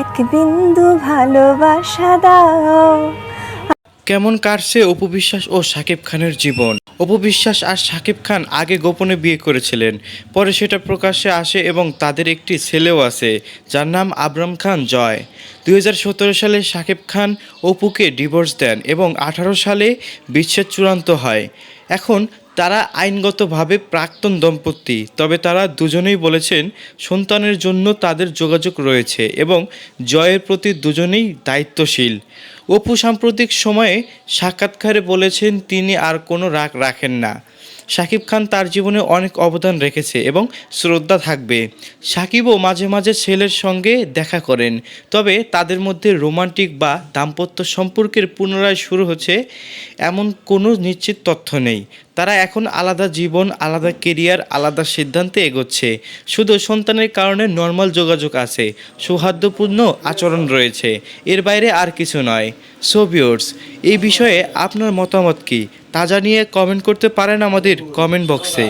এক বিন্দু ভালোবাসা দাও। কেমন কাটছে অপু বিশ্বাস ও শাকিব খানের জীবন? অপু বিশ্বাস আর শাকিব খান আগে গোপনে বিয়ে করেছিলেন, পরে সেটা প্রকাশ্যে আসে এবং তাদের একটি ছেলেও আছে যার নাম আবরাম খান জয়। 2017 সালে শাকিব খান অপুকে ডিভোর্স দেন এবং 18 সালে বিচ্ছেদ চূড়ান্ত হয়। এখন তারা আইনগতভাবে প্রাক্তন দম্পতি, তবে তারা দুজনেই বলেছেন সন্তানের জন্য তাদের যোগাযোগ রয়েছে এবং জয়ের প্রতি দুজনেই দায়িত্বশীল। অপু সাম্প্রতিক সময়ে সাক্ষাৎকারে বলেছেন তিনি আর কোনো রাগ রাখেন না। শাকিব খান তার জীবনে অনেক অবদান রেখেছে এবং শ্রদ্ধা থাকবে। শাকিবও মাঝে মাঝে ছেলের সঙ্গে দেখা করেন, তবে তাদের মধ্যে রোমান্টিক বা দাম্পত্য সম্পর্কের পুনরায় শুরু হচ্ছে এমন কোনো নিশ্চিত তথ্য নেই। তারা এখন আলাদা জীবন, আলাদা কেরিয়ার, আলাদা সিদ্ধান্তে এগোচ্ছে। শুধু সন্তানের কারণে নর্মাল যোগাযোগ আছে, সৌহার্দ্যপূর্ণ আচরণ রয়েছে, এর বাইরে আর কিছু নয়। সো ভিউয়ার্স, এই বিষয়ে আপনার মতামত কী তা জানিয়ে কমেন্ট করতে পারেন আমাদের কমেন্ট বক্সে।